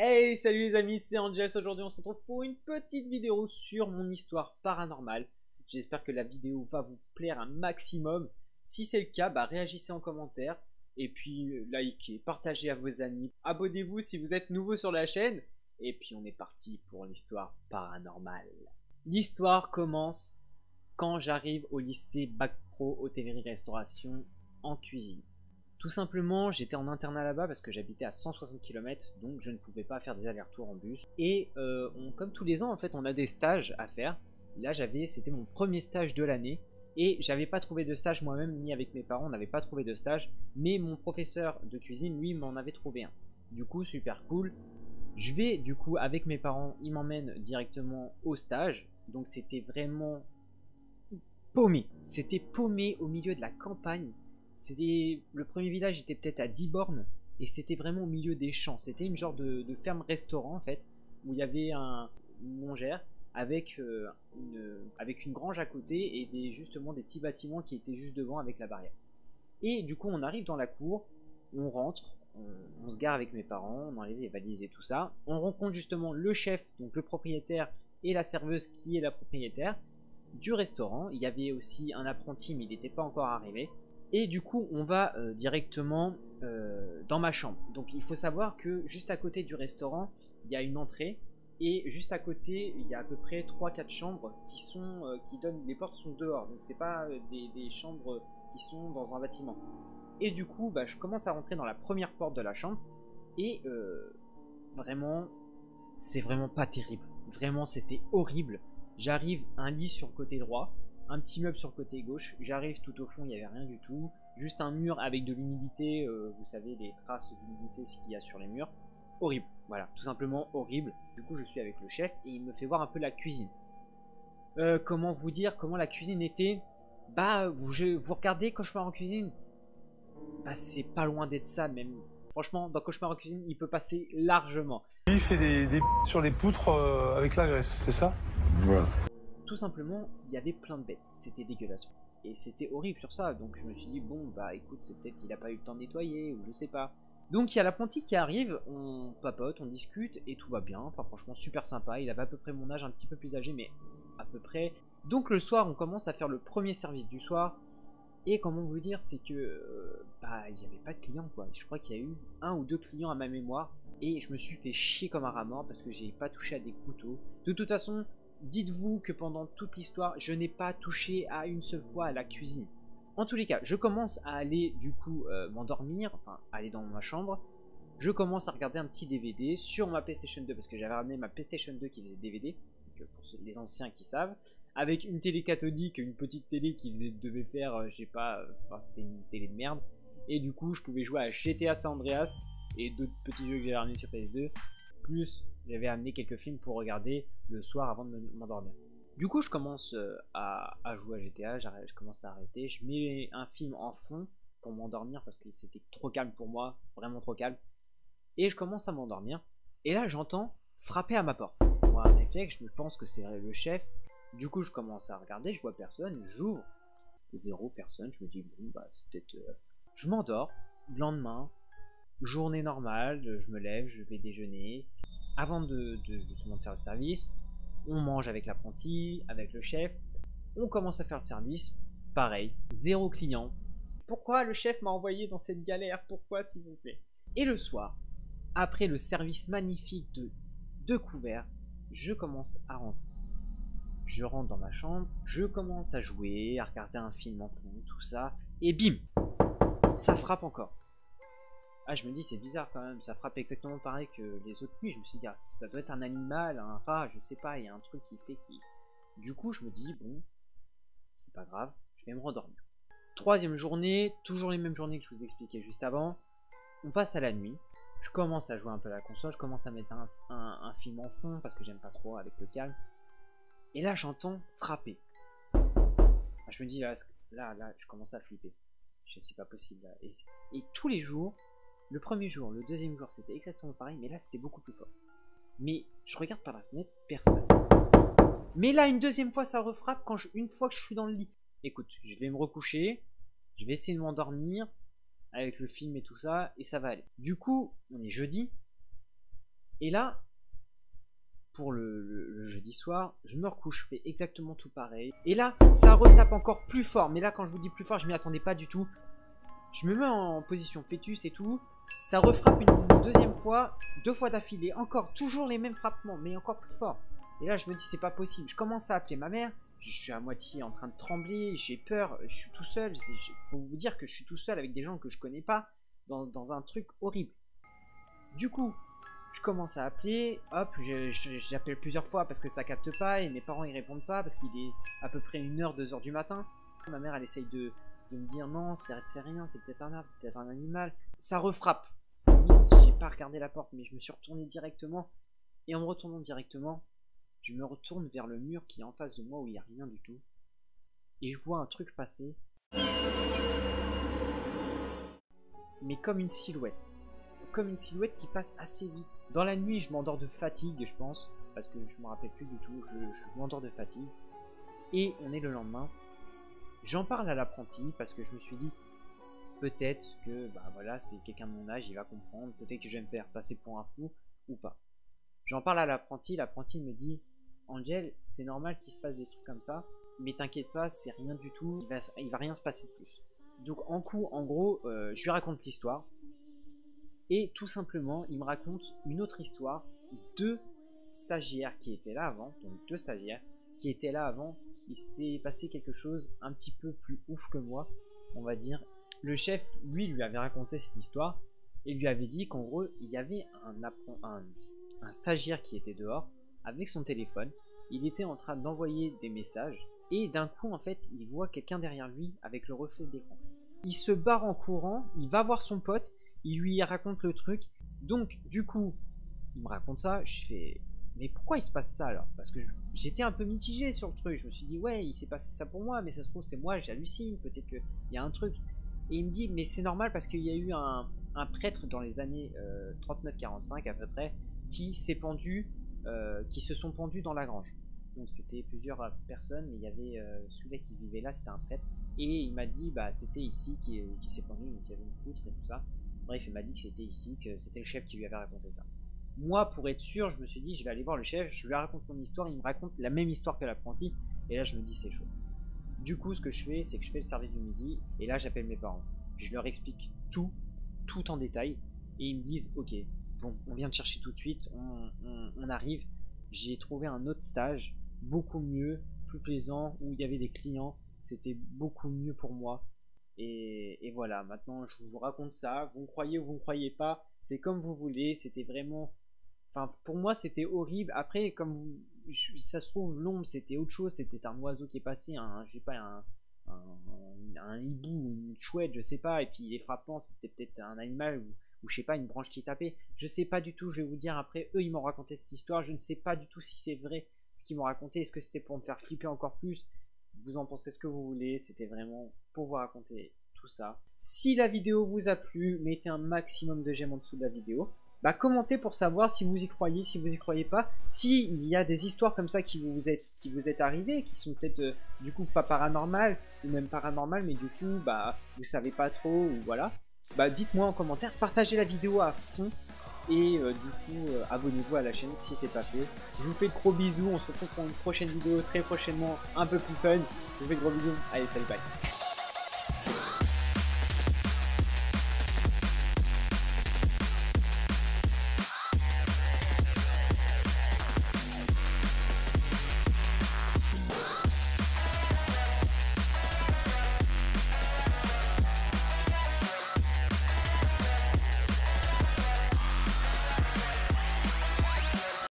Hey, salut les amis, c'est Angels. Aujourd'hui, on se retrouve pour une petite vidéo sur mon histoire paranormale. J'espère que la vidéo va vous plaire un maximum. Si c'est le cas, réagissez en commentaire. Et puis, likez, partagez à vos amis. Abonnez-vous si vous êtes nouveau sur la chaîne. Et puis, on est parti pour l'histoire paranormale. L'histoire commence quand j'arrive au lycée Bac Pro Hôtellerie-Restauration en cuisine. Tout simplement, j'étais en internat là-bas parce que j'habitais à 160 km, donc je ne pouvais pas faire des allers-retours en bus. Et comme tous les ans, en fait, on a des stages à faire. Là, c'était mon premier stage de l'année. Et j'avais pas trouvé de stage moi-même, ni avec mes parents, on n'avait pas trouvé de stage. Mais mon professeur de cuisine, lui, m'en avait trouvé un. Du coup, super cool. Je vais, du coup, avec mes parents, ils m'emmènent directement au stage. Donc c'était vraiment paumé. C'était paumé au milieu de la campagne. C'était le premier village était peut-être à 10 bornes et c'était vraiment au milieu des champs. C'était une genre de ferme-restaurant en fait où il y avait une longère avec une grange à côté et justement des petits bâtiments qui étaient juste devant avec la barrière. Et du coup on arrive dans la cour, on rentre, on se gare avec mes parents, on enlève les valises et tout ça. On rencontre justement le chef, donc le propriétaire et la serveuse qui est la propriétaire du restaurant. Il y avait aussi un apprenti mais il n'était pas encore arrivé. Et du coup, on va directement dans ma chambre. Donc il faut savoir que juste à côté du restaurant, il y a une entrée. Et juste à côté, il y a à peu près 3-4 chambres qui donnent. Les portes sont dehors. Donc c'est pas des chambres qui sont dans un bâtiment. Et du coup, je commence à rentrer dans la première porte de la chambre. Et vraiment, c'est vraiment pas terrible. Vraiment, c'était horrible. J'arrive, un lit sur le côté droit, un petit meuble sur le côté gauche, j'arrive tout au fond, il n'y avait rien du tout, juste un mur avec de l'humidité, vous savez les traces d'humidité qu'il y a sur les murs, horrible, voilà, tout simplement horrible. Du coup je suis avec le chef et il me fait voir un peu la cuisine. Comment vous dire comment la cuisine était? Vous regardez Cauchemar en cuisine? C'est pas loin d'être ça même. Franchement, dans Cauchemar en cuisine, il peut passer largement. Il fait des sur les poutres avec la graisse, c'est ça? Voilà. Tout simplement, il y avait plein de bêtes, c'était dégueulasse. Et c'était horrible sur ça, donc je me suis dit, bon, écoute, c'est peut-être qu'il a pas eu le temps de nettoyer, ou je sais pas. Donc il y a l'apprenti qui arrive, on papote, on discute, et tout va bien, enfin franchement super sympa, il avait à peu près mon âge, un petit peu plus âgé, mais à peu près. Donc le soir, on commence à faire le premier service du soir, et comment vous dire, c'est que, il n'y avait pas de clients, quoi. Je crois qu'il y a eu 1 ou 2 clients à ma mémoire, et je me suis fait chier comme un rat mort, parce que j'ai pas touché à des couteaux. De toute façon, dites-vous que pendant toute l'histoire, je n'ai pas touché à une seule fois à la cuisine. En tous les cas, je commence à aller du coup m'endormir, enfin aller dans ma chambre. Je commence à regarder un petit DVD sur ma PlayStation 2 parce que j'avais ramené ma PlayStation 2 qui faisait DVD, donc, pour les anciens qui savent, avec une télé cathodique, une petite télé qui devait faire, je sais pas, c'était une télé de merde. Et du coup, je pouvais jouer à GTA San Andreas et d'autres petits jeux que j'avais ramenés sur PS2. Plus, j'avais amené quelques films pour regarder le soir avant de m'endormir. Du coup, je commence à jouer à GTA, je commence à arrêter. Je mets un film en fond pour m'endormir parce que c'était trop calme pour moi, vraiment trop calme. Et je commence à m'endormir. Et là, j'entends frapper à ma porte. Moi, un réflexe, je me pense que c'est le chef. Du coup, je commence à regarder, je vois personne, j'ouvre. 0 personne, je me dis, bon, c'est peut-être. Je m'endors. Le lendemain, journée normale, je me lève, je vais déjeuner. Avant justement de faire le service, on mange avec l'apprenti, avec le chef. On commence à faire le service. Pareil, 0 client. Pourquoi le chef m'a envoyé dans cette galère? Pourquoi, s'il vous plaît? Et le soir, après le service magnifique de 2 couverts, je commence à rentrer. Je rentre dans ma chambre, je commence à jouer, à regarder un film en fond, tout ça. Et bim, ça frappe encore. Je me dis c'est bizarre quand même, ça frappe exactement pareil que les autres nuits. Je me suis dit ça doit être un animal, un rat, je sais pas, il y a un truc qui fait qui. Du coup je me dis bon, c'est pas grave, je vais me rendormir. 3e journée, toujours les mêmes journées que je vous expliquais juste avant. On passe à la nuit, je commence à jouer un peu à la console, je commence à mettre un film en fond parce que j'aime pas trop avec le calme. Et là j'entends frapper. Je me dis là, je commence à flipper. C'est pas possible là. Et tous les jours. Le premier jour, le deuxième jour, c'était exactement pareil, mais là, c'était beaucoup plus fort. Mais je regarde par la fenêtre, personne. Mais là, une deuxième fois, ça refrappe une fois que je suis dans le lit. Écoute, je vais me recoucher, je vais essayer de m'endormir avec le film et tout ça, et ça va aller. Du coup, on est jeudi. Et là, pour le jeudi soir, je me recouche, je fais exactement tout pareil. Et là, ça retape encore plus fort. Mais là, quand je vous dis plus fort, je m'y attendais pas du tout. Je me mets en position fœtus et tout. Ça refrappe une deuxième fois, 2 fois d'affilée. Encore, toujours les mêmes frappements, mais encore plus fort. Et là, je me dis, c'est pas possible. Je commence à appeler ma mère. Je suis à moitié en train de trembler. J'ai peur. Je suis tout seul. Faut vous dire que je suis tout seul avec des gens que je connais pas. Dans un truc horrible. Du coup, je commence à appeler. Hop, j'appelle plusieurs fois parce que ça capte pas. Et mes parents, ils répondent pas parce qu'il est à peu près 1h, 2h du matin. Ma mère, elle essaye de me dire non, c'est rien, c'est peut-être un arbre, c'est peut-être un animal. Ça refrappe. J'ai pas regardé la porte, mais je me suis retourné directement. Et en me retournant directement, je me retourne vers le mur qui est en face de moi où il n'y a rien du tout. Et je vois un truc passer. Mais comme une silhouette. Comme une silhouette qui passe assez vite. Dans la nuit, je m'endors de fatigue, je pense. Parce que je me rappelle plus du tout. Je m'endors de fatigue. Et on est le lendemain. J'en parle à l'apprenti parce que je me suis dit peut-être que bah voilà, c'est quelqu'un de mon âge, il va comprendre, peut-être que je vais me faire passer pour un fou ou pas. J'en parle à l'apprenti me dit Angel, c'est normal qu'il se passe des trucs comme ça, mais t'inquiète pas, c'est rien du tout, il va rien se passer de plus. Donc en gros, je lui raconte l'histoire et tout simplement, il me raconte une autre histoire, 2 stagiaires qui étaient là avant, donc 2 stagiaires qui étaient là avant. Il s'est passé quelque chose un petit peu plus ouf que moi, on va dire. Le chef, lui avait raconté cette histoire et lui avait dit qu'en gros, il y avait un stagiaire qui était dehors avec son téléphone. Il était en train d'envoyer des messages et d'un coup, en fait, il voit quelqu'un derrière lui avec le reflet de l'écran. Il se barre en courant, il va voir son pote, il lui raconte le truc. Donc, du coup, il me raconte ça, je fais... Mais pourquoi il se passe ça alors? Parce que j'étais un peu mitigé sur le truc. Je me suis dit, ouais, il s'est passé ça pour moi, mais ça se trouve, c'est moi, j'hallucine. Peut-être qu'il y a un truc. Et il me dit, mais c'est normal parce qu'il y a eu un prêtre dans les années 39-45 à peu près, qui s'est pendu, qui se sont pendus dans la grange. Donc c'était plusieurs personnes, mais il y avait celui-là qui vivait là, c'était un prêtre. Et il m'a dit, bah c'était ici qui s'est pendu, donc il y avait une poutre et tout ça. Bref, il m'a dit que c'était ici, que c'était le chef qui lui avait raconté ça. Moi, pour être sûr, je me suis dit, je vais aller voir le chef, je lui raconte mon histoire, il me raconte la même histoire que l'apprenti, et là je me dis, c'est chaud. Du coup, ce que je fais, c'est que je fais le service du midi, et là j'appelle mes parents. Je leur explique tout en détail, et ils me disent, ok, bon, on vient de chercher tout de suite, on arrive. J'ai trouvé un autre stage, beaucoup mieux, plus plaisant, où il y avait des clients, c'était beaucoup mieux pour moi. Et voilà, maintenant je vous raconte ça, vous me croyez ou vous me croyez pas, c'est comme vous voulez, c'était vraiment... Enfin, pour moi, c'était horrible. Après, comme ça se trouve, l'ombre, c'était autre chose. C'était un oiseau qui est passé, je sais pas, un hibou, une chouette, je sais pas. Et puis, les frappants, c'était peut-être un animal ou je sais pas, une branche qui tapait. Je sais pas du tout, je vais vous dire après. Eux, ils m'ont raconté cette histoire. Je ne sais pas du tout si c'est vrai ce qu'ils m'ont raconté. Est-ce que c'était pour me faire flipper encore plus? Vous en pensez ce que vous voulez. C'était vraiment pour vous raconter tout ça. Si la vidéo vous a plu, mettez un maximum de j'aime en dessous de la vidéo. Bah, commentez pour savoir si vous y croyez, si vous y croyez pas, s'il y a des histoires comme ça qui vous est arrivées, qui sont peut-être du coup pas paranormales, ou même paranormales, mais du coup bah vous savez pas trop, ou voilà. Bah dites-moi en commentaire, partagez la vidéo à fond, et du coup abonnez-vous à la chaîne si c'est pas fait. Je vous fais de gros bisous, on se retrouve pour une prochaine vidéo très prochainement, un peu plus fun. Je vous fais de gros bisous, allez salut, bye.